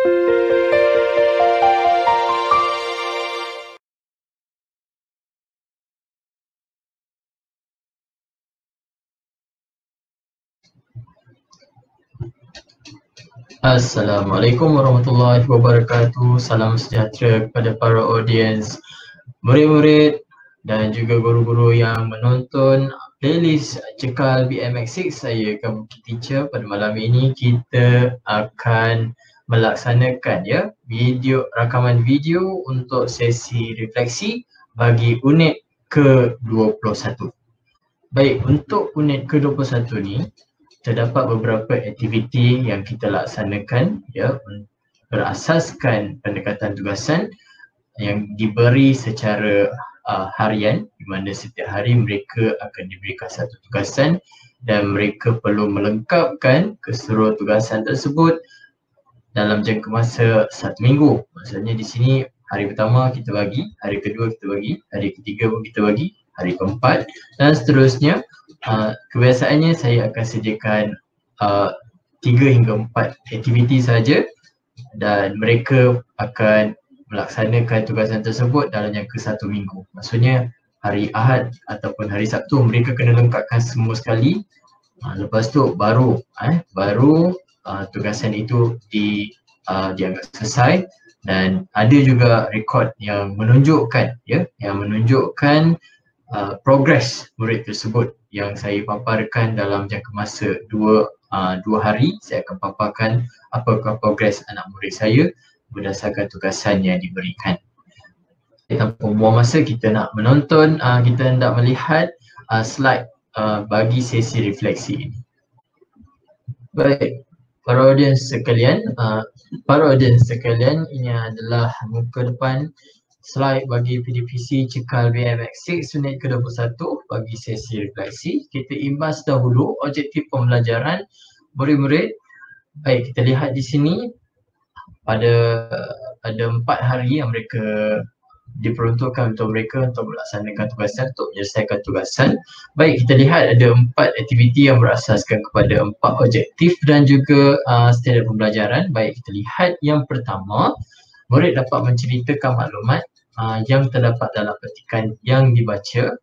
Assalamualaikum warahmatullahi wabarakatuh. Salam sejahtera kepada para audiens, murid-murid dan juga guru-guru yang menonton playlist Cekal BMX6. Saya Kabuki Teacher. Pada malam ini kita akan melaksanakan rakaman video untuk sesi refleksi bagi unit ke-21. Baik, untuk unit ke-21 ni terdapat beberapa aktiviti yang kita laksanakan berasaskan pendekatan tugasan yang diberi secara harian, di mana setiap hari mereka akan diberikan satu tugasan dan mereka perlu melengkapkan keseluruhan tugasan tersebut dalam jangka masa 1 minggu. Maksudnya di sini hari pertama kita bagi, hari kedua kita bagi, hari ketiga pun kita bagi, hari keempat dan seterusnya. Kebiasaannya saya akan sediakan 3 hingga 4 aktiviti saja dan mereka akan melaksanakan tugasan tersebut dalam jangka 1 minggu. Maksudnya hari Ahad ataupun hari Sabtu mereka kena lengkapkan semua sekali. Lepas tu baru tugasan itu dianggap selesai, dan ada juga rekod yang menunjukkan progres murid tersebut yang saya paparkan dalam jangka masa 2 hari. Saya akan paparkan apakah progres anak murid saya berdasarkan tugasan yang diberikan. Tanpa buang masa, kita nak menonton, kita hendak melihat slide bagi sesi refleksi ini. Baik, para audiens sekalian, ini adalah muka depan slide bagi PDPC Cekal BMX6 unit ke-21 bagi sesi refleksi. Kita imbas dahulu objektif pembelajaran murid-murid. Baik, kita lihat di sini pada 4 hari yang mereka diperuntukkan untuk melaksanakan tugasan, untuk menyelesaikan tugasan. Baik, kita lihat ada 4 aktiviti yang berasaskan kepada 4 objektif dan juga standard pembelajaran. Baik, kita lihat yang pertama, murid dapat menceritakan maklumat yang terdapat dalam petikan yang dibaca.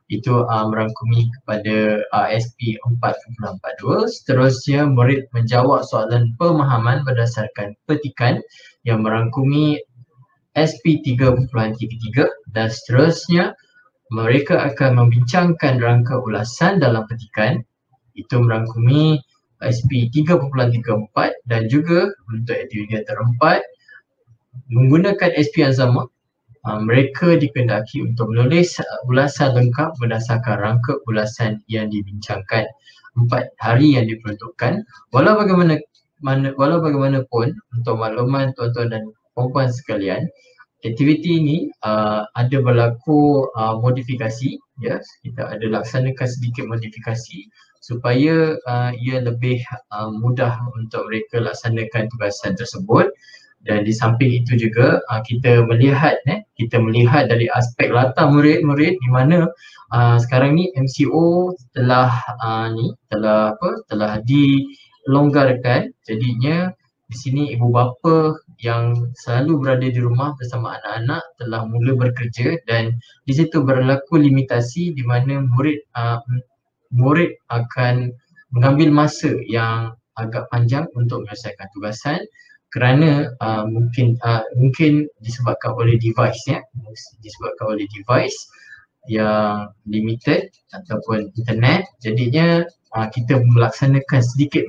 Itu merangkumi kepada SP 4.42. Seterusnya murid menjawab soalan pemahaman berdasarkan petikan yang merangkumi SP 3.33 dan seterusnya mereka akan membincangkan rangka ulasan dalam petikan. Itu merangkumi SP 3.34 dan juga untuk aktiviti yang terempat menggunakan SP yang sama. Mereka dikehendaki untuk menulis ulasan lengkap berdasarkan rangka ulasan yang dibincangkan. 4 hari yang diperuntukkan. Walau bagaimanapun, untuk makluman tuan-tuan dan puan-puan sekalian, aktiviti ini ada berlaku modifikasi. Kita ada laksanakan sedikit modifikasi supaya ia lebih mudah untuk mereka laksanakan tugasan tersebut. Dan di samping itu juga kita melihat dari aspek latar murid-murid, di mana sekarang ni MCO telah dilonggarkan. Jadinya di sini ibu bapa yang selalu berada di rumah bersama anak-anak telah mula bekerja, dan di situ berlaku limitasi di mana murid akan mengambil masa yang agak panjang untuk menyelesaikan tugasan kerana mungkin disebabkan oleh device yang limited ataupun internet. Jadinya kita melaksanakan sedikit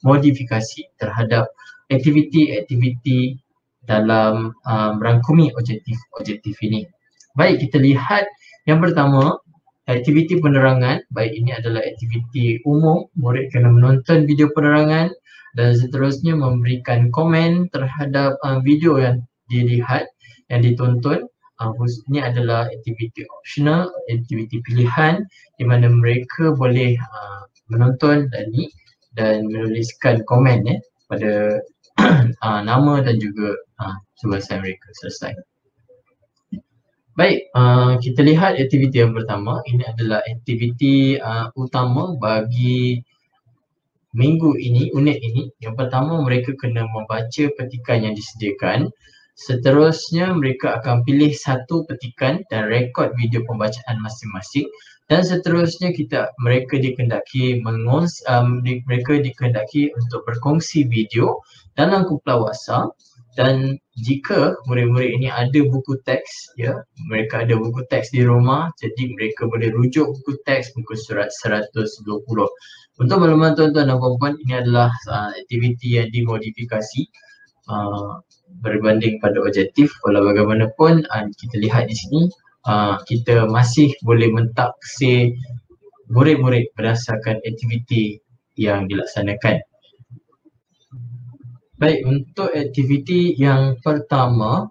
modifikasi terhadap aktiviti-aktiviti dalam merangkumi objektif ini. Baik, kita lihat yang pertama, aktiviti penerangan. Baik, ini adalah aktiviti umum. Murid kena menonton video penerangan dan seterusnya memberikan komen terhadap video yang dilihat, yang ditonton. Ini adalah aktiviti optional, aktiviti pilihan di mana mereka boleh menonton dan menuliskan komen pada nama dan juga tugasan mereka selesai. Baik, kita lihat aktiviti yang pertama. Ini adalah aktiviti utama bagi minggu ini, unit ini, yang pertama mereka kena membaca petikan yang disediakan. Seterusnya mereka akan pilih satu petikan dan rekod video pembacaan masing-masing, dan seterusnya mereka dikehendaki mereka dikehendaki untuk berkongsi video dalam kumpulan WhatsApp. Dan jika murid-murid ini ada buku teks, mereka ada buku teks di rumah, jadi mereka boleh rujuk buku teks muka surat 120. Untuk makluman tuan-tuan dan puan-puan, ini adalah aktiviti yang dimodifikasi berbanding pada objektif. Walau bagaimanapun, kita lihat di sini kita masih boleh mentaksir murid-murid berdasarkan aktiviti yang dilaksanakan. Baik, untuk aktiviti yang pertama,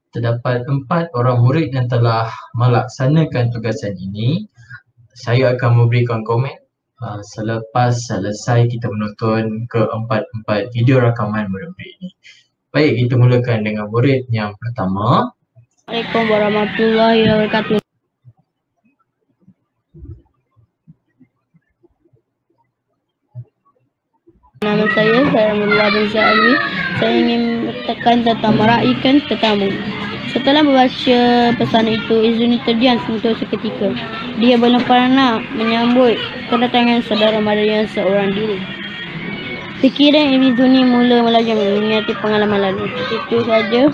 terdapat 4 orang murid yang telah melaksanakan tugasan ini. Saya akan memberikan komen selepas selesai kita menonton ke-4 video rakaman murid-murid ini. Baik, kita mulakan dengan murid yang pertama. Assalamualaikum warahmatullahi wabarakatuh. Nama saya Alhamdulillah bin Syahli. Saya ingin bertekan tentang meraihkan tetamu. Setelah membaca pesan itu, Izuni terdiam untuk seketika. Dia belum pernah menyambut kedatangan saudara maranya seorang diri. Fikiran Izuni mula melajang mengingati pengalaman lalu. Itu saja.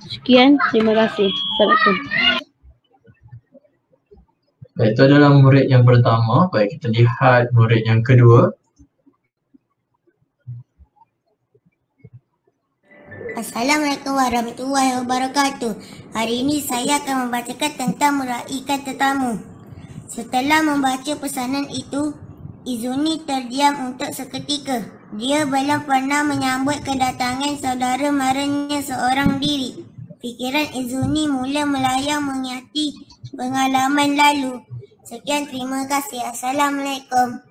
Sekian, terima kasih. Assalamualaikum. Baik, itu adalah murid yang pertama. Baik, kita lihat murid yang kedua. Assalamualaikum warahmatullahi wabarakatuh. Hari ini saya akan membacakan tentang meraihkan tetamu. Setelah membaca pesanan itu, Izuni terdiam untuk seketika. Dia belum pernah menyambut kedatangan saudara maranya seorang diri. Fikiran Izuni mula melayang mengingati pengalaman lalu. Sekian, terima kasih. Assalamualaikum.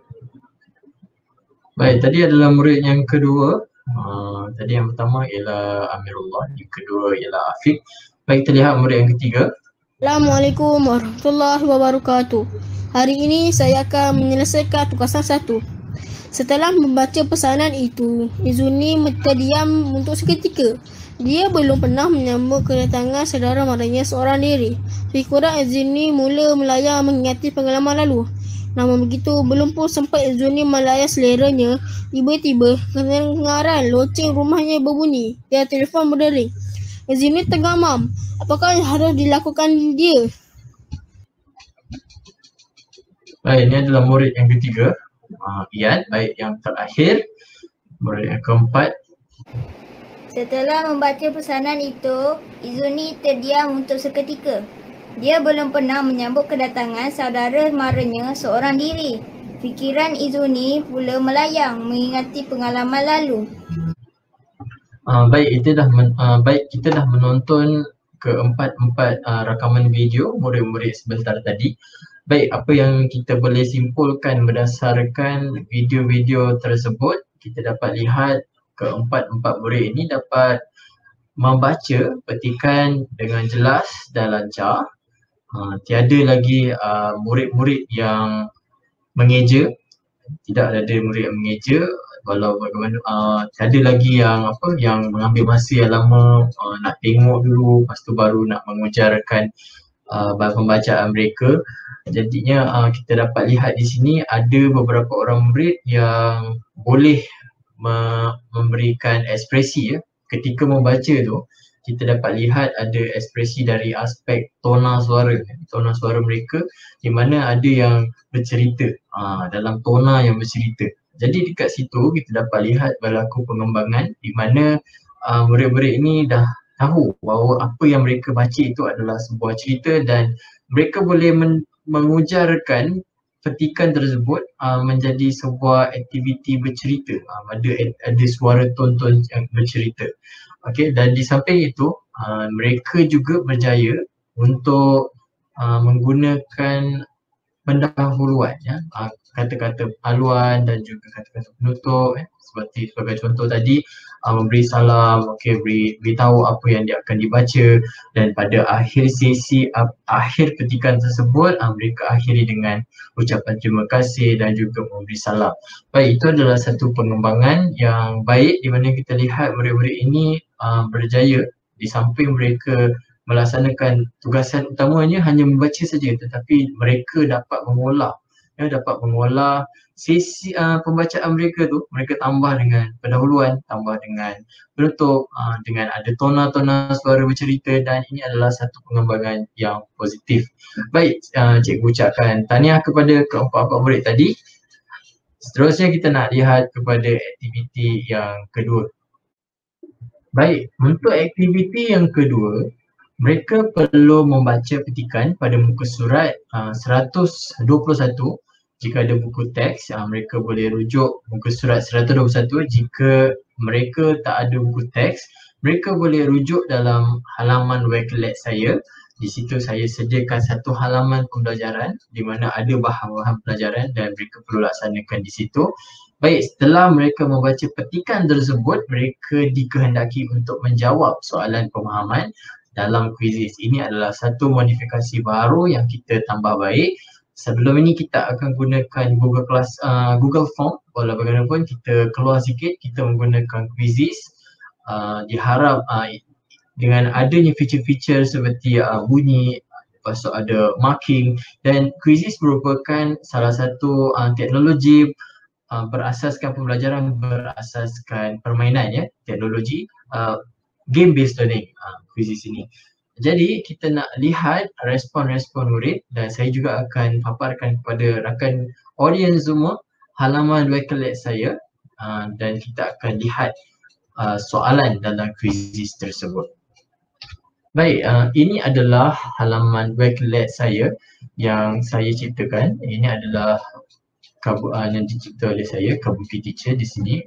Baik, tadi adalah murid yang kedua. Tadi yang pertama ialah Amirullah, yang kedua ialah Afiq. Baik, kita lihat murid yang ketiga. Assalamualaikum warahmatullahi wabarakatuh. Hari ini saya akan menyelesaikan tugasan 1. Setelah membaca pesanan itu, Izuni terdiam untuk seketika. Dia belum pernah menyambut kedatangan saudara maranya seorang diri. Fikiran Izuni mula melayang mengingati pengalaman lalu. Namun begitu, belum pun sempat Izuni melayar seleranya, tiba-tiba kedengaran loceng rumahnya berbunyi dan telefon berdering. Izuni tergamam. Apakah yang harus dilakukan dia? Baik, ini adalah murid yang ketiga. Ian. Baik, yang terakhir, murid yang keempat. Setelah membaca pesanan itu, Izuni terdiam untuk seketika. Dia belum pernah menyambut kedatangan saudara maranya seorang diri. Fikiran Izuni pula melayang mengingati pengalaman lalu. Baik, kita dah menonton ke-4 rakaman video murid-murid sebentar tadi. Baik, apa yang kita boleh simpulkan berdasarkan video-video tersebut, kita dapat lihat ke-4 murid ini dapat membaca petikan dengan jelas dan lancar. Tiada lagi murid-murid yang mengeja, tidak ada murid yang mengeja. Walau bagaimana tiada lagi yang mengambil masa yang lama nak tengok dulu, lepas tu baru nak mengujarkan pembacaan mereka. Jadinya kita dapat lihat di sini ada beberapa orang murid yang boleh memberikan ekspresi ketika membaca tu. Kita dapat lihat ada ekspresi dari aspek tona suara mereka, di mana ada yang bercerita dalam tona yang bercerita. Jadi dekat situ kita dapat lihat berlaku pengembangan di mana murid-murid ini dah tahu bahawa apa yang mereka baca itu adalah sebuah cerita, dan mereka boleh mengujarkan petikan tersebut menjadi sebuah aktiviti bercerita. Ada suara tonton yang bercerita. Okey, dan di samping itu mereka juga berjaya untuk menggunakan pendahuluan, kata-kata haluan dan juga kata-kata penutup. Seperti sebagai contoh tadi, memberi salam, beritahu apa yang dia akan dibaca, dan pada akhir sesi, akhir petikan tersebut mereka akhiri dengan ucapan terima kasih dan juga memberi salam. Baik, itu adalah satu pengembangan yang baik di mana kita lihat murid-murid ini berjaya di samping mereka melaksanakan tugasan utamanya hanya membaca saja, tetapi mereka dapat mengolah sesi pembacaan mereka tu, mereka tambah dengan pendahuluan, tambah dengan penutup, dengan ada tona-tona suara bercerita, dan ini adalah satu pengembangan yang positif. Baik, cikgu ucapkan tahniah kepada keempat-empat murid tadi. Seterusnya kita nak lihat kepada aktiviti yang kedua. Baik, untuk aktiviti yang kedua, mereka perlu membaca petikan pada muka surat 121. Jika ada buku teks, mereka boleh rujuk muka surat 121. Jika mereka tak ada buku teks, mereka boleh rujuk dalam halaman Wakelet saya. Di situ saya sediakan satu halaman pembelajaran di mana ada bahan-bahan pelajaran dan mereka perlu laksanakan di situ. Baik, setelah mereka membaca petikan tersebut, mereka dikehendaki untuk menjawab soalan pemahaman dalam kuisis. Ini adalah satu modifikasi baru yang kita tambah baik. Sebelum ini kita akan gunakan Google Form. Walau bagaimanapun kita keluar sikit, kita menggunakan kuisis. Diharap dengan adanya feature-feature seperti bunyi, lepas tu ada marking, dan kuisis merupakan salah satu teknologi berasaskan pembelajaran berasaskan permainan, ya, teknologi game based learning kuisis ini. Jadi kita nak lihat respon-respon murid dan saya juga akan paparkan kepada rakan audience semua halaman Wakelet saya dan kita akan lihat soalan dalam kuisis tersebut. Baik, ini adalah halaman Wakelet saya yang saya ciptakan. Ini adalah yang dicipta oleh saya, Kabuki Teacher di sini.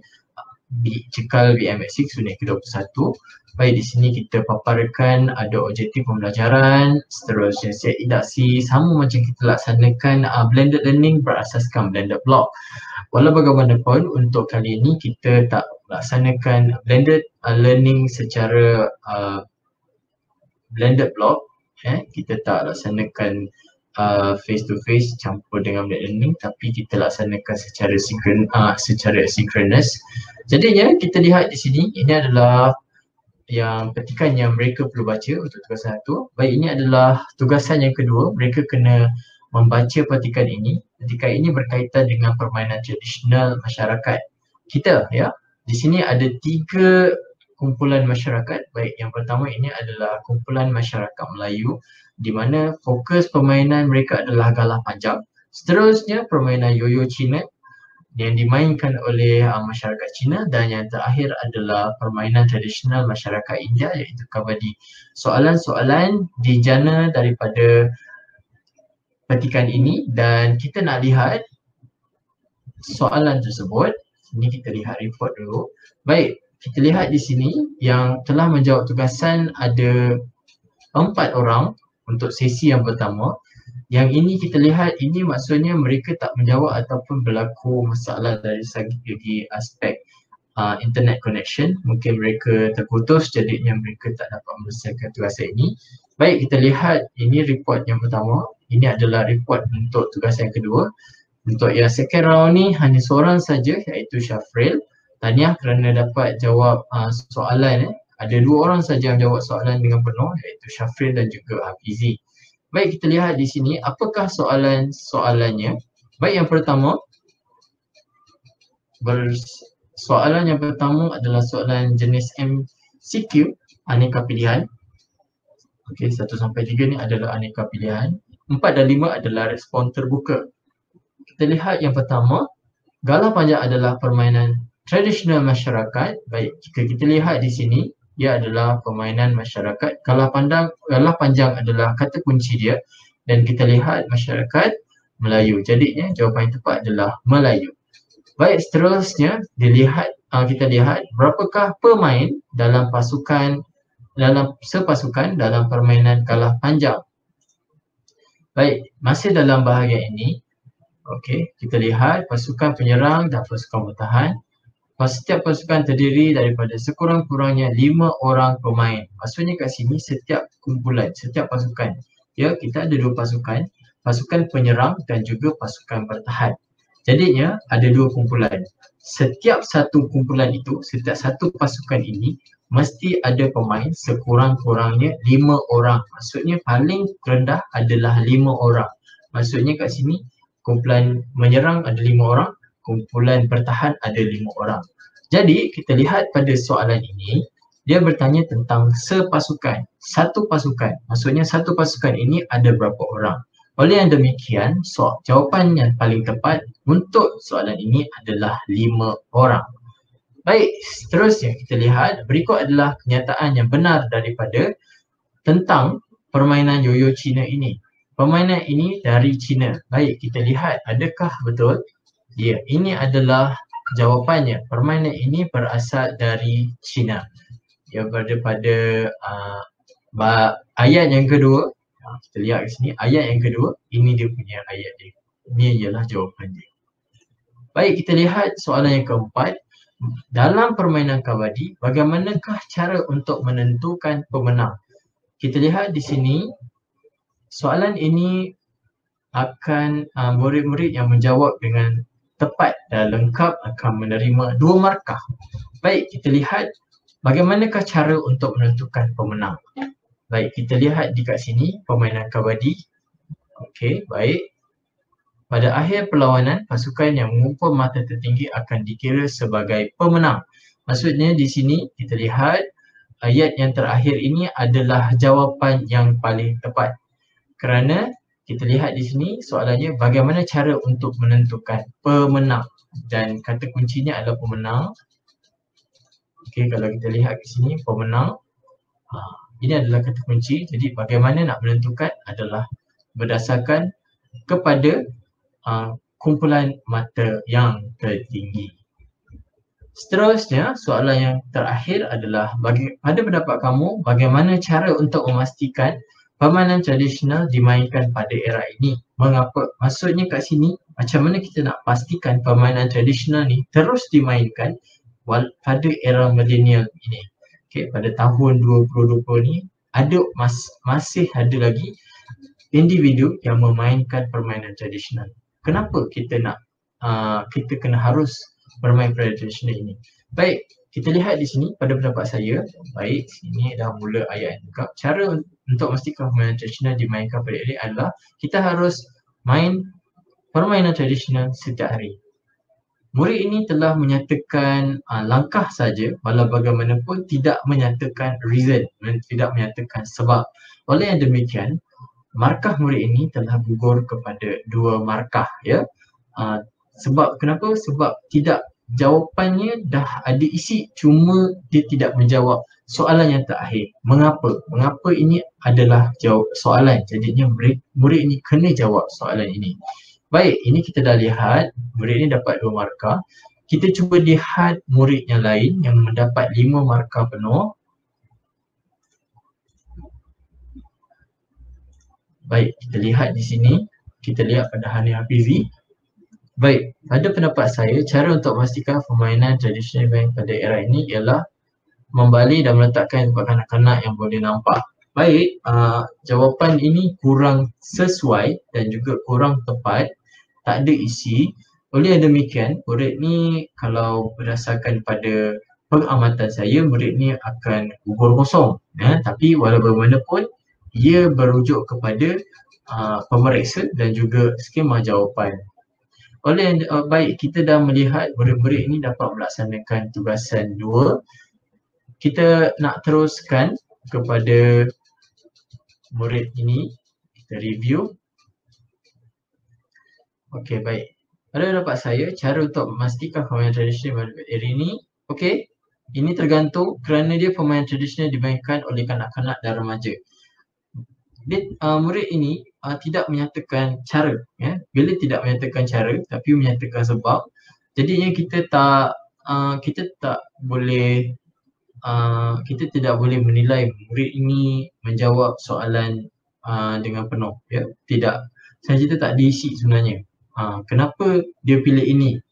Cikal BMX 6 unit ke-21. Baik, di sini kita paparkan ada objektif pembelajaran, seterusnya set redaksi, sama macam kita laksanakan blended learning berasaskan blended block. Walau bagaimanapun untuk kali ini kita tak laksanakan blended learning secara blended block, kita tak laksanakan face to face campur dengan blended learning, tapi kita laksanakan secara synchronous. Jadinya kita lihat di sini, ini adalah yang petikan yang mereka perlu baca untuk tugasan satu. Baik, ini adalah tugasan yang kedua, mereka kena membaca petikan ini. Petikan ini berkaitan dengan permainan tradisional masyarakat kita, ya. Di sini ada 3 kumpulan masyarakat. Baik, yang pertama ini adalah kumpulan masyarakat Melayu di mana fokus permainan mereka adalah galah panjang. Seterusnya permainan yoyo Cina yang dimainkan oleh masyarakat Cina, dan yang terakhir adalah permainan tradisional masyarakat India iaitu kabadi. Soalan-soalan dijana daripada petikan ini dan kita nak lihat soalan tersebut. Ini kita lihat report dulu. Baik, kita lihat di sini yang telah menjawab tugasan ada 4 orang untuk sesi yang pertama. Yang ini kita lihat, ini maksudnya mereka tak menjawab ataupun berlaku masalah dari segi aspek internet connection. Mungkin mereka terputus, jadinya mereka tak dapat menyelesaikan tugasan ini. Baik, kita lihat ini report yang pertama. Ini adalah report untuk tugasan yang kedua. Untuk yang second round ni hanya seorang saja iaitu Syafril. Tahniah kerana dapat jawab soalan. Ada 2 orang saja yang jawab soalan dengan penuh iaitu Syafril dan juga Hafizi. Baik, kita lihat di sini apakah soalannya. Baik, yang pertama, soalan yang pertama adalah soalan jenis MCQ, aneka pilihan. Okey, 1 sampai 3 ni adalah aneka pilihan. 4 dan 5 adalah respon terbuka. Kita lihat yang pertama, galah panjang adalah permainan tradisional masyarakat. Baik, jika kita lihat di sini, ia adalah permainan masyarakat. Galah panjang adalah kata kunci dia dan kita lihat masyarakat Melayu. Jadinya jawapan yang tepat adalah Melayu. Baik, seterusnya kita lihat berapakah pemain dalam sepasukan dalam permainan galah panjang. Baik, masih dalam bahagian ini. Okey, kita lihat pasukan penyerang dan pasukan bertahan. setiap pasukan terdiri daripada sekurang-kurangnya 5 orang pemain. Maksudnya kat sini setiap kumpulan, setiap pasukan. Ya, kita ada 2 pasukan, pasukan penyerang dan juga pasukan bertahan. Jadinya ada 2 kumpulan. Setiap satu kumpulan itu, setiap satu pasukan ini mesti ada pemain sekurang-kurangnya 5 orang. Maksudnya paling rendah adalah 5 orang. Maksudnya kat sini kumpulan menyerang ada 5 orang, kumpulan bertahan ada 5 orang. Jadi kita lihat pada soalan ini, dia bertanya tentang sepasukan, satu pasukan. Maksudnya satu pasukan ini ada berapa orang. Oleh yang demikian, jawapan yang paling tepat untuk soalan ini adalah 5 orang. Baik, seterusnya kita lihat berikut adalah kenyataan yang benar daripada tentang permainan yoyo Cina ini. Permainan ini dari Cina. Baik, kita lihat adakah betul? Ya, ini adalah jawapannya. Permainan ini berasal dari Cina. Ya, daripada ayat yang kedua. Kita lihat di sini ayat yang kedua. Ini dia punya ayat dia. Ini ialah jawapan dia. Baik, kita lihat soalan yang keempat. Dalam permainan kabadi, bagaimanakah cara untuk menentukan pemenang? Kita lihat di sini. Soalan ini akan murid-murid yang menjawab dengan tepat dan lengkap akan menerima 2 markah. Baik, kita lihat bagaimanakah cara untuk menentukan pemenang. Baik, kita lihat di kat sini permainan kabadi. Okey, baik. Pada akhir perlawanan, pasukan yang mengumpul mata tertinggi akan dikira sebagai pemenang. Maksudnya di sini kita lihat ayat yang terakhir ini adalah jawapan yang paling tepat. Kerana kita lihat di sini soalannya bagaimana cara untuk menentukan pemenang, dan kata kuncinya adalah pemenang. Okey, kalau kita lihat di sini pemenang, ini adalah kata kunci. Jadi bagaimana nak menentukan adalah berdasarkan kepada kumpulan mata yang tertinggi. Seterusnya, soalan yang terakhir adalah pada pendapat kamu, bagaimana cara untuk memastikan permainan tradisional dimainkan pada era ini? Mengapa? Maksudnya kat sini, macam mana kita nak pastikan permainan tradisional ni terus dimainkan pada era milenial ini? Okay, pada tahun 2020 ni masih ada lagi individu yang memainkan permainan tradisional. Kenapa kita nak kita kena harus bermain permainan tradisional ini? Baik, kita lihat di sini pada pendapat saya. Baik, sini dah mula ayat yang lengkap. Cara untuk memastikan permainan tradisional dimainkan pada ini adalah kita harus main permainan tradisional setiap hari. Murid ini telah menyatakan langkah saja, walau bagaimanapun tidak menyatakan reason, tidak menyatakan sebab. Oleh yang demikian, markah murid ini telah gugur kepada 2 markah, ya. Sebab kenapa? Sebab tidak, jawapannya dah ada isi, cuma dia tidak menjawab soalan yang terakhir. Mengapa? Mengapa ini adalah jawab soalan. Jadinya murid ini kena jawab soalan ini. Baik, ini kita dah lihat murid ini dapat 2 markah. Kita cuba lihat murid yang lain yang mendapat 5 markah penuh. Baik, kita lihat di sini. Kita lihat pada Hani Hafizi. Baik, pada pendapat saya, cara untuk memastikan permainan tradisional bank pada era ini ialah membalik dan meletakkan tempat kanak-kanak yang boleh nampak. Baik, jawapan ini kurang sesuai dan juga kurang tepat, tak ada isi. Oleh yang demikian, murid ni kalau berdasarkan pada pengamatan saya, murid ni akan gugur kosong. Tapi walau bagaimanapun, ia merujuk kepada pemeriksa dan juga skema jawapan. Oleh baik, kita dah melihat murid-murid ini dapat melaksanakan tugasan 2. Kita nak teruskan kepada murid ini, kita review. Okey, baik. Pada pendapat saya, cara untuk memastikan permainan tradisional pada era ini, okey, ini tergantung kerana dia permainan tradisional dimainkan oleh kanak-kanak dan remaja. Murid ini tidak menyatakan cara, ya. Bila tidak menyatakan cara tapi menyatakan sebab, jadinya kita tidak boleh menilai murid ini menjawab soalan dengan penuh, ya. Tidak, saja tak diisi sebenarnya. Kenapa dia pilih ini?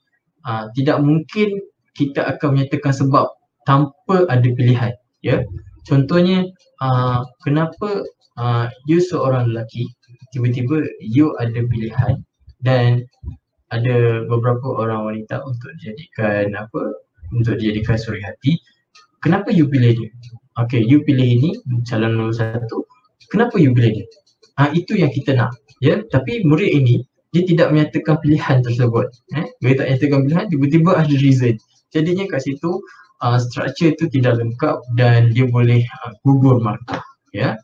Tidak mungkin kita akan menyatakan sebab tanpa ada pilihan, ya. Contohnya kenapa you seorang lelaki tiba-tiba you ada pilihan dan ada beberapa orang wanita untuk dijadikan suri hati. Kenapa you pilih dia? Okay, you pilih ini calon nombor 1. Kenapa you pilih dia? Itu yang kita nak, ya. Tapi murid ini dia tidak menyatakan pilihan tersebut. Dia tak menyatakan pilihan, tiba-tiba ada reason. Jadinya kat situ structure itu tidak lengkap dan dia boleh gugur markah, ya.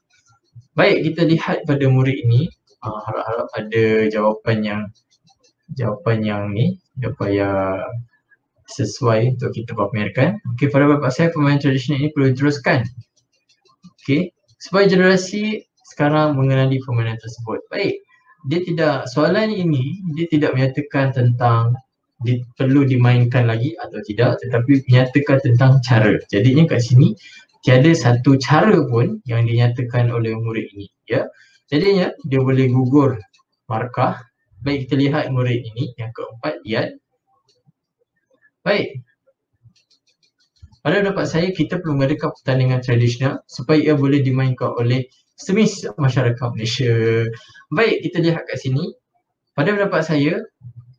Baik, kita lihat pada murid ini, harap-harap ada jawapan yang sesuai untuk kita pamerkan. Okey, pada bapak saya permainan tradisional ini perlu diteruskan. Okey, supaya generasi sekarang mengenali permainan tersebut. Baik, soalan ini dia tidak menyatakan tentang perlu dimainkan lagi atau tidak, tetapi menyatakan tentang cara. Jadinya kat sini tiada satu cara pun yang dinyatakan oleh murid ini, ya. Jadinya dia boleh gugur markah. Baik, kita lihat murid ini yang keempat, Ian. Baik, pada pendapat saya kita perlu mengadakan pertandingan tradisional supaya ia boleh dimainkan oleh semis masyarakat Malaysia. Baik, kita lihat kat sini. Pada pendapat saya,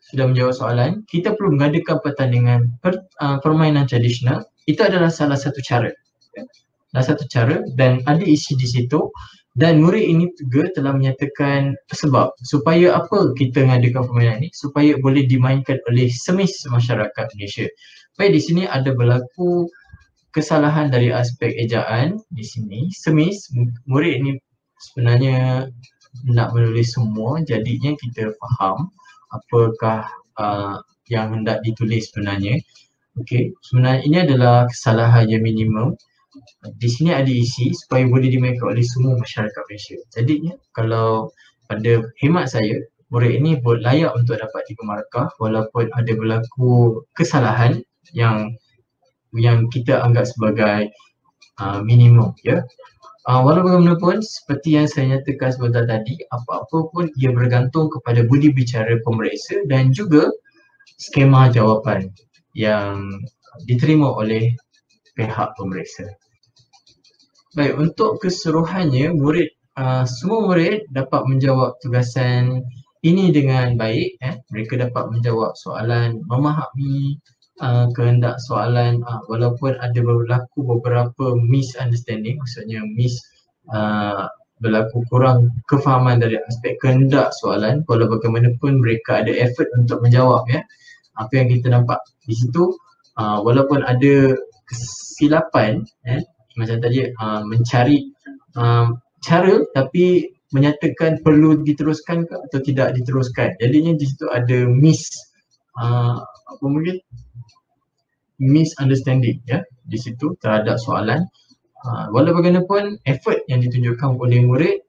sudah menjawab soalan, kita perlu mengadakan pertandingan permainan tradisional. Itu adalah salah satu cara. Salah satu cara dan ada isi di situ. Dan murid ini juga telah menyatakan sebab supaya apa kita mengadakan permainan ini, supaya boleh dimainkan oleh semis masyarakat Malaysia. Baik, di sini ada berlaku kesalahan dari aspek ejaan di sini. Semis, murid ini sebenarnya nak menulis semua, jadinya kita faham apakah yang hendak ditulis sebenarnya. Okey, sebenarnya ini adalah kesalahan yang minimum. Di sini ada isi supaya boleh dimainkan oleh semua masyarakat Malaysia. Jadinya kalau pada hemat saya, murid ini layak untuk dapat 3 markah walaupun ada berlaku kesalahan yang kita anggap sebagai minimum, ya. Walau bagaimanapun, seperti yang saya nyatakan sebentar tadi, apa-apa pun ia bergantung kepada budi bicara pemeriksa dan juga skema jawapan yang diterima oleh pihak pemeriksa. Baik, untuk keseluruhannya semua murid dapat menjawab tugasan ini dengan baik. Mereka dapat menjawab soalan, memahami kehendak soalan walaupun ada berlaku beberapa misunderstanding, maksudnya berlaku kurang kefahaman dari aspek kehendak soalan. Walau bagaimanapun mereka ada effort untuk menjawab, ya. Apa yang kita nampak di situ, walaupun ada kesilapan, macam tadi mencari cara tapi menyatakan perlu diteruskan ke atau tidak diteruskan. Jadinya di situ ada misunderstanding, ya, di situ terhadap soalan. Walau bagaimanapun effort yang ditunjukkan oleh murid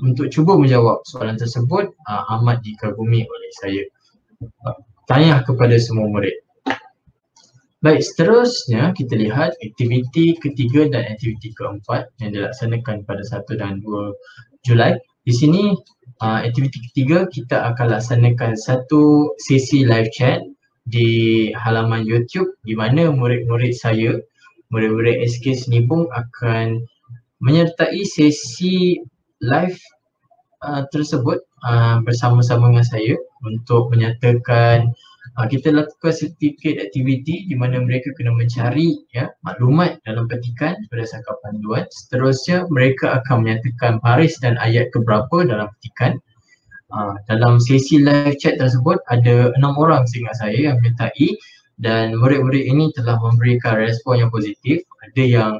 untuk cuba menjawab soalan tersebut amat dikagumi oleh saya. Tanya kepada semua murid. Baik, seterusnya kita lihat aktiviti ketiga dan aktiviti keempat yang dilaksanakan pada 1 dan 2 Julai. Di sini aktiviti ketiga kita akan laksanakan satu sesi live chat di halaman YouTube di mana murid-murid saya, murid-murid SK Senibung akan menyertai sesi live tersebut bersama-sama dengan saya untuk menyatakan kita lakukan sedikit aktiviti di mana mereka kena mencari, ya, maklumat dalam petikan berdasarkan panduan. Seterusnya mereka akan menyatakan baris dan ayat keberapa dalam petikan. Dalam sesi live chat tersebut ada 6 orang seingat saya yang menyertai dan murid-murid ini telah memberikan respon yang positif. Ada yang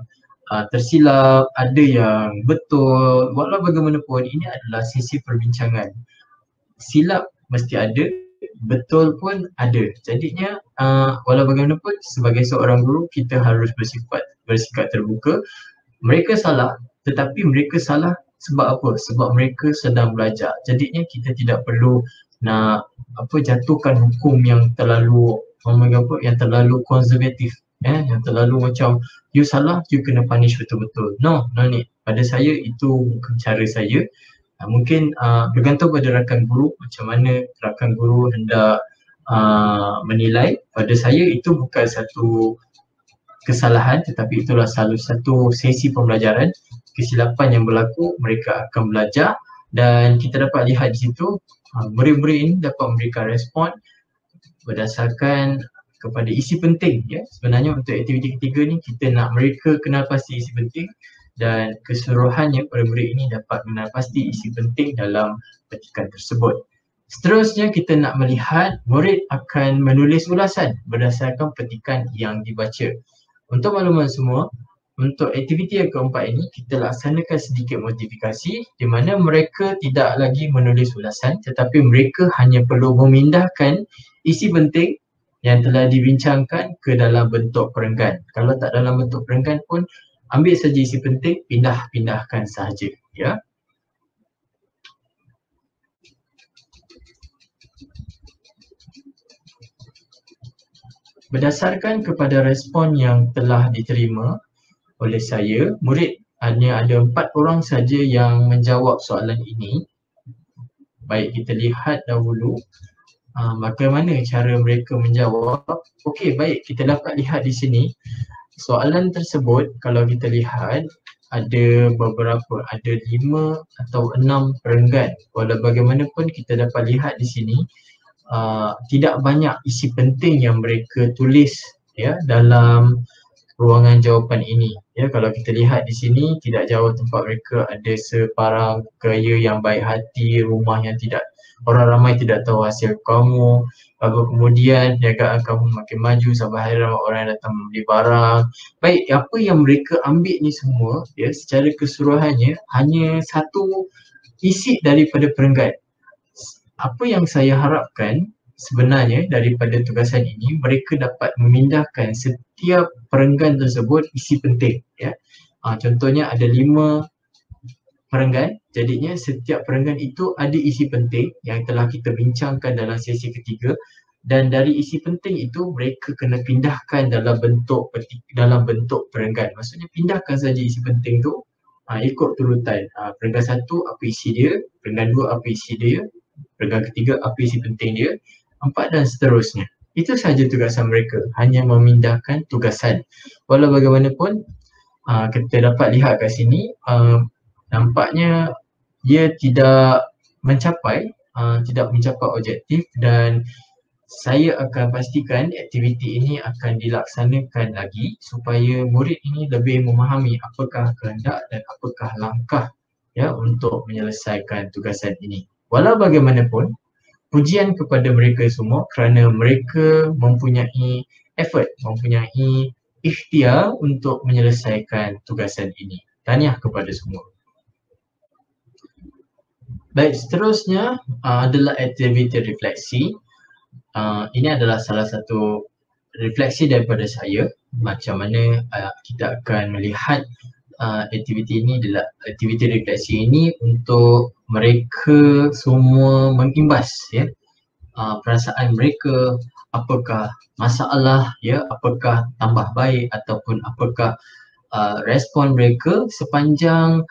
tersilap, ada yang betul. Walau bagaimanapun ini adalah sesi perbincangan. Silap mesti ada, betul pun ada. Jadinya walau bagaimanapun sebagai seorang guru kita harus bersikap terbuka. Mereka salah, tetapi mereka salah sebab apa? Sebab mereka sedang belajar. Jadinya kita tidak perlu nak jatuhkan hukum yang terlalu konservatif, yang terlalu macam you salah, you kena punish betul-betul. No need. Pada saya itu bukan cara saya. Mungkin bergantung pada rakan guru, macam mana rakan guru hendak menilai. Pada saya itu bukan satu kesalahan, tetapi itulah salah satu sesi pembelajaran. Kesilapan yang berlaku, mereka akan belajar dan kita dapat lihat di situ murid-murid ini dapat memberikan respon berdasarkan kepada isi penting. Ya, sebenarnya untuk aktiviti ketiga ni kita nak mereka kenal pasti isi penting dan keseluruhannya murid-murid ini dapat mengenal pasti isi penting dalam petikan tersebut. Seterusnya kita nak melihat murid akan menulis ulasan berdasarkan petikan yang dibaca. Untuk makluman semua, untuk aktiviti yang keempat ini kita laksanakan sedikit modifikasi di mana mereka tidak lagi menulis ulasan tetapi mereka hanya perlu memindahkan isi penting yang telah dibincangkan ke dalam bentuk perenggan. Kalau tak dalam bentuk perenggan pun ambil saja isi penting, pindahkan sahaja, ya. Berdasarkan kepada respon yang telah diterima oleh saya, murid hanya ada 4 orang saja yang menjawab soalan ini. Baik, kita lihat dahulu bagaimana cara mereka menjawab. Okey, baik, kita dapat lihat di sini soalan tersebut. Kalau kita lihat ada beberapa, ada 5 atau 6 perenggan. Walau bagaimanapun kita dapat lihat di sini tidak banyak isi penting yang mereka tulis, ya, dalam ruangan jawapan ini. Ya, kalau kita lihat di sini tidak jauh tempat mereka ada separang kaya yang baik hati, rumah yang tidak, orang ramai tidak tahu hasil kamu, lalu kemudian niagaan kamu makin maju sampai hari ramai orang yang datang membeli barang. Baik, apa yang mereka ambil ni semua, ya, secara keseluruhannya hanya satu isi daripada perenggan. Apa yang saya harapkan sebenarnya daripada tugasan ini, mereka dapat memindahkan setiap perenggan tersebut isi penting, ya. Contohnya ada 5 perenggan, jadinya setiap perenggan itu ada isi penting yang telah kita bincangkan dalam sesi ketiga dan dari isi penting itu mereka kena pindahkan dalam bentuk perenggan. Maksudnya pindahkan saja isi penting tu ikut turutan. Perenggan 1 apa isi dia, perenggan 2 apa isi dia, perenggan ketiga apa isi penting dia, 4 dan seterusnya. Itu sahaja tugasan mereka, hanya memindahkan tugasan. Walau bagaimanapun kita dapat lihat kat sini nampaknya ia tidak mencapai objektif dan saya akan pastikan aktiviti ini akan dilaksanakan lagi supaya murid ini lebih memahami apakah kehendak dan apakah langkah, ya, untuk menyelesaikan tugasan ini. Walau bagaimanapun, pujian kepada mereka semua kerana mereka mempunyai effort, mempunyai ikhtiar untuk menyelesaikan tugasan ini. Tahniah kepada semua. Baik, seterusnya adalah aktiviti refleksi. Ini adalah salah satu refleksi daripada saya, macam mana kita akan melihat aktiviti ini adalah aktiviti refleksi ini untuk mereka semua mengimbas, ya, perasaan mereka, apakah masalah, ya, apakah tambah baik ataupun apakah respon mereka sepanjang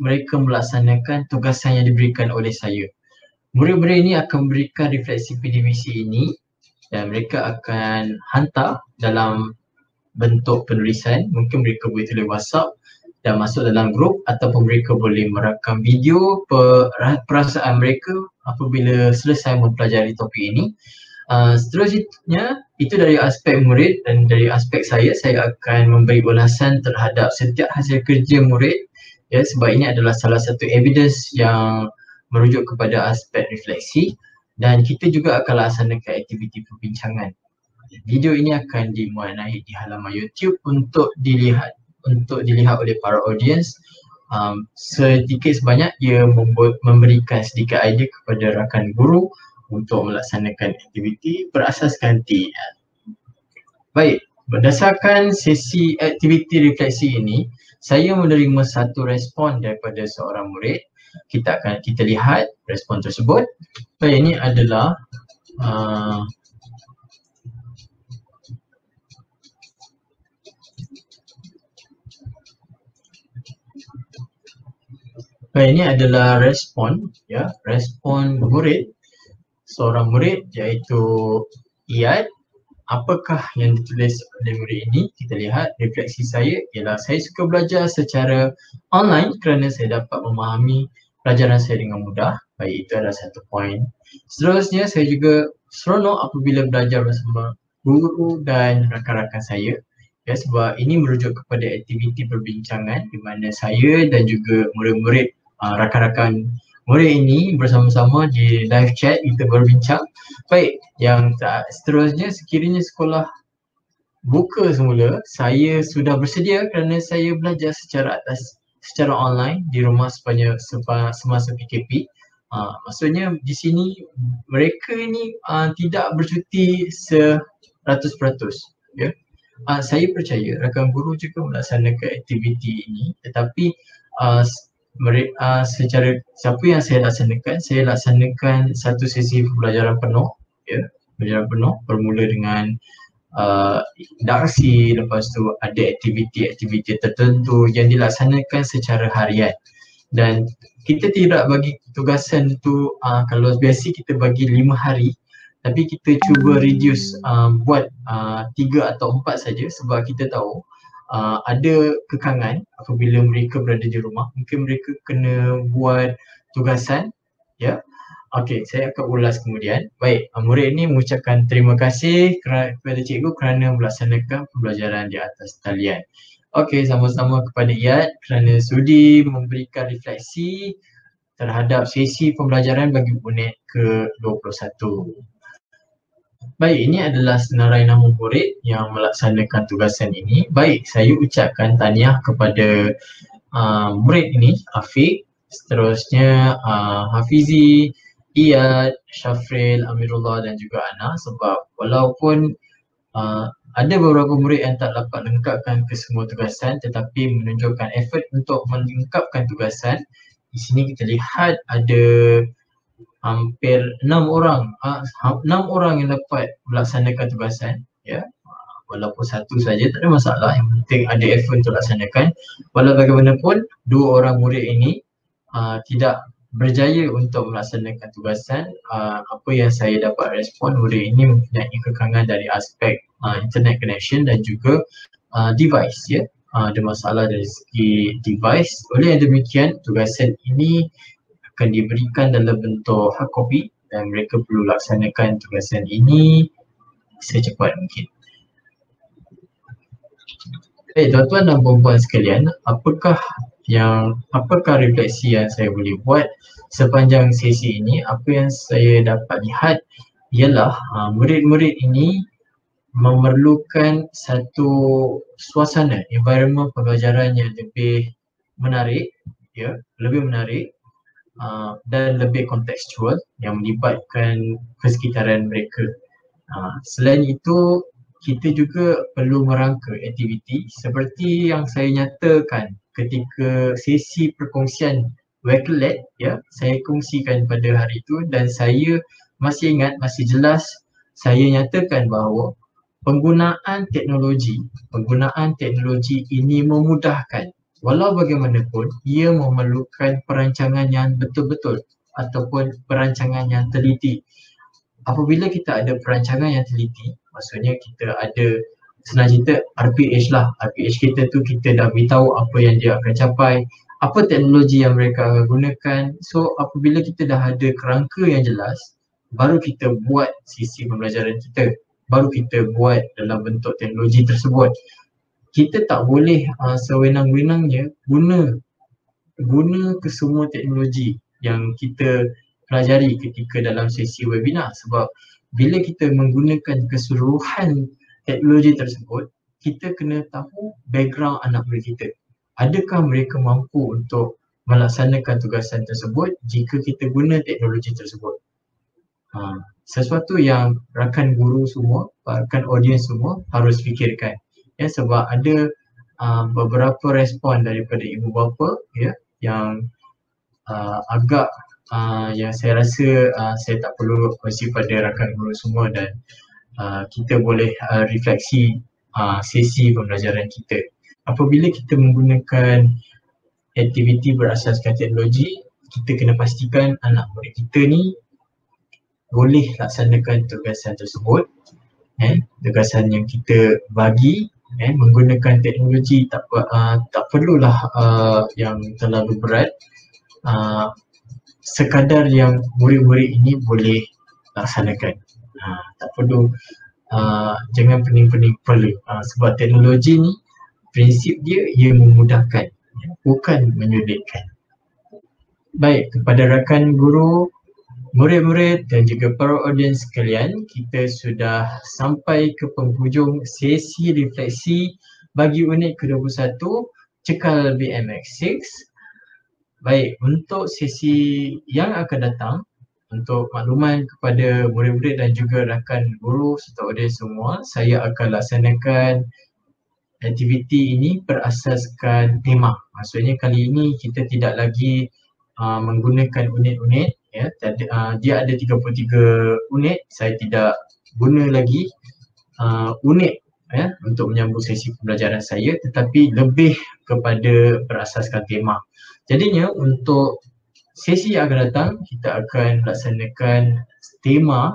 mereka melaksanakan tugasan yang diberikan oleh saya. Murid-murid ini akan memberikan refleksi PDPC ini dan mereka akan hantar dalam bentuk penulisan. Mungkin mereka boleh tulis WhatsApp dan masuk dalam grup ataupun mereka boleh merakam video perasaan mereka apabila selesai mempelajari topik ini. Seterusnya itu dari aspek murid dan dari aspek saya akan memberi ulasan terhadap setiap hasil kerja murid, ya, sebab ini adalah salah satu evidence yang merujuk kepada aspek refleksi dan kita juga akan laksanakan aktiviti perbincangan. Video ini akan dimuat naik di halaman YouTube untuk dilihat oleh para audiens. Sedikit sebanyak ia memberikan sedikit idea kepada rakan guru untuk melaksanakan aktiviti berasaskan TEL. Baik, berdasarkan sesi aktiviti refleksi ini, saya menerima satu respon daripada seorang murid. Kita lihat respon tersebut. Baik, ini adalah respon, ya, respon murid. seorang murid iaitu Iyad. Apakah yang ditulis oleh murid ini? Kita lihat refleksi saya ialah saya suka belajar secara online kerana saya dapat memahami pelajaran saya dengan mudah. Baik, itu adalah satu poin. Seterusnya, saya juga seronok apabila belajar bersama guru dan rakan-rakan saya. Ya, sebab ini merujuk kepada aktiviti perbincangan di mana saya dan juga murid-murid, rakan-rakan murid ini bersama-sama di live chat kita berbincang. Baik, yang seterusnya sekiranya sekolah buka semula, saya sudah bersedia kerana saya belajar secara online di rumah semasa PKP. Maksudnya di sini mereka ni tidak bercuti 100%, ya. Saya percaya rakan guru juga melaksanakan aktiviti ini, tetapi secara siapa yang saya laksanakan satu sesi pembelajaran penuh, ya, pembelajaran penuh bermula dengan interaksi, lepas tu ada aktiviti-aktiviti tertentu yang dilaksanakan secara harian. Dan kita tidak bagi tugasan tu, kalau biasa kita bagi 5 hari, tapi kita cuba reduce buat 3 atau 4 saja, sebab kita tahu ada kekangan apabila mereka berada di rumah, mungkin mereka kena buat tugasan, ya. Okey, saya akan ulas kemudian. Baik, murid ini mengucapkan terima kasih kepada cikgu kerana melaksanakan pembelajaran di atas talian. Okey, sama-sama kepada Iyad kerana sudi memberikan refleksi terhadap sesi pembelajaran bagi unit ke-21. Baik, ini adalah senarai nama murid yang melaksanakan tugasan ini. Baik, saya ucapkan tahniah kepada murid ini, Afiq, seterusnya Hafizi, Iyad, Syafril, Amirullah dan juga Ana, sebab walaupun ada beberapa murid yang tak dapat lengkapkan kesemua tugasan tetapi menunjukkan effort untuk melengkapkan tugasan. Di sini kita lihat ada hampir 6 orang yang dapat melaksanakan tugasan, ya. Walaupun satu saja tak ada masalah, yang penting ada effort untuk laksanakan. Walau bagaimanapun 2 orang murid ini tidak berjaya untuk melaksanakan tugasan. Apa yang saya dapat respon, murid ini mempunyai kekangan dari aspek internet connection dan juga device, ya. Ada masalah dari segi device. Oleh yang demikian, tugasan ini akan diberikan dalam bentuk hard copy dan mereka perlu laksanakan tugasan ini secepat mungkin. Baik, tuan-tuan dan puan-puan sekalian, apakah refleksi yang saya boleh buat sepanjang sesi ini? Apa yang saya dapat lihat ialah murid-murid ini memerlukan satu suasana, environment pembelajaran yang lebih menarik, ya, lebih menarik dan lebih kontekstual yang melibatkan persekitaran mereka. Selain itu, kita juga perlu merangka aktiviti seperti yang saya nyatakan ketika sesi perkongsian Wakelet, ya, saya kongsikan pada hari itu dan saya masih ingat, masih jelas saya nyatakan bahawa penggunaan teknologi ini memudahkan. Walau bagaimanapun, ia memerlukan perancangan yang betul-betul ataupun perancangan yang teliti. Apabila kita ada perancangan yang teliti, maksudnya kita ada, senang cerita, RPH lah. RPH kita tu kita dah beritahu apa yang dia akan capai, apa teknologi yang mereka akan gunakan. So apabila kita dah ada kerangka yang jelas, baru kita buat sisi pembelajaran kita, baru kita buat dalam bentuk teknologi tersebut. Kita tak boleh sewenang-wenangnya guna kesemua teknologi yang kita pelajari ketika dalam sesi webinar, sebab bila kita menggunakan keseluruhan teknologi tersebut, kita kena tahu background anak murid kita. Adakah mereka mampu untuk melaksanakan tugasan tersebut jika kita guna teknologi tersebut? Sesuatu yang rakan guru semua, rakan audiens semua harus fikirkan, ya, sebab ada beberapa respon daripada ibu bapa, ya, yang agak yang saya rasa saya tak perlu kongsi pada rakan guru semua dan kita boleh refleksi sesi pembelajaran kita. Apabila kita menggunakan aktiviti berasaskan teknologi, kita kena pastikan anak murid kita ni boleh laksanakan tugasan tersebut. Tugasan yang kita bagi menggunakan teknologi tak perlulah yang terlalu berat. Sekadar yang murid-murid ini boleh laksanakan. Tak perlu, jangan pening-pening perlu. Sebab teknologi ni prinsip dia ia memudahkan, bukan menyulitkan. Baik, kepada rakan guru, murid-murid dan juga para audiens sekalian, kita sudah sampai ke penghujung sesi refleksi bagi unit ke-21 Cekal BMX 6. Baik, untuk sesi yang akan datang, untuk makluman kepada murid-murid dan juga rakan guru serta audiens semua, saya akan laksanakan aktiviti ini berasaskan tema. Maksudnya kali ini kita tidak lagi menggunakan unit-unit, dia ada 33 unit. Saya tidak guna lagi unit untuk menyambung sesi pembelajaran saya, tetapi lebih kepada berasaskan tema. Jadinya untuk sesi yang akan datang kita akan laksanakan tema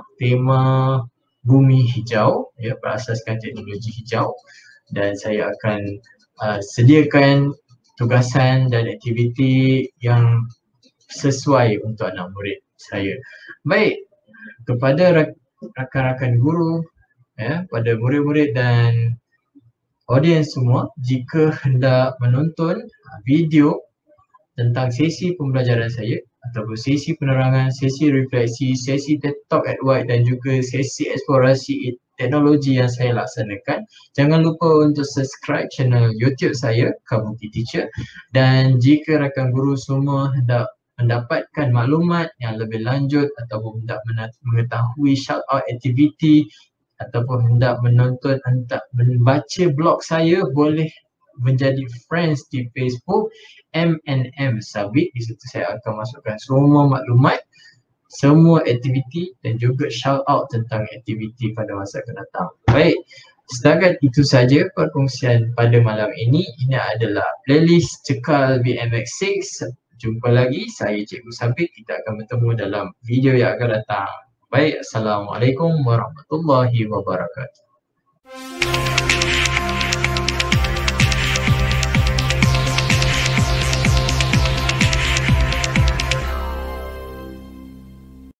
bumi hijau, berasaskan teknologi hijau, dan saya akan sediakan tugasan dan aktiviti yang sesuai untuk anak murid saya. Baik, kepada rakan-rakan guru, pada murid-murid dan audiens semua, jika hendak menonton video tentang sesi pembelajaran saya ataupun sesi penerangan, sesi refleksi, sesi TED Talk at White dan juga sesi eksplorasi teknologi yang saya laksanakan, jangan lupa untuk subscribe channel YouTube saya, Kabuki Teacher. Dan jika rakan guru semua hendak mendapatkan maklumat yang lebih lanjut ataupun hendak mengetahui shout out aktiviti ataupun hendak menonton, hendak membaca blog saya, boleh menjadi friends di Facebook MNM Sabit. Di situ saya akan masukkan semua maklumat, semua aktiviti dan juga shout out tentang aktiviti pada masa akan datang. Baik, setakat itu saja perkongsian pada malam ini. Ini adalah playlist Cekal BMX 6. Jumpa lagi, saya Cikgu Sabit. Kita akan bertemu dalam video yang akan datang. Baik, Assalamualaikum warahmatullahi wabarakatuh.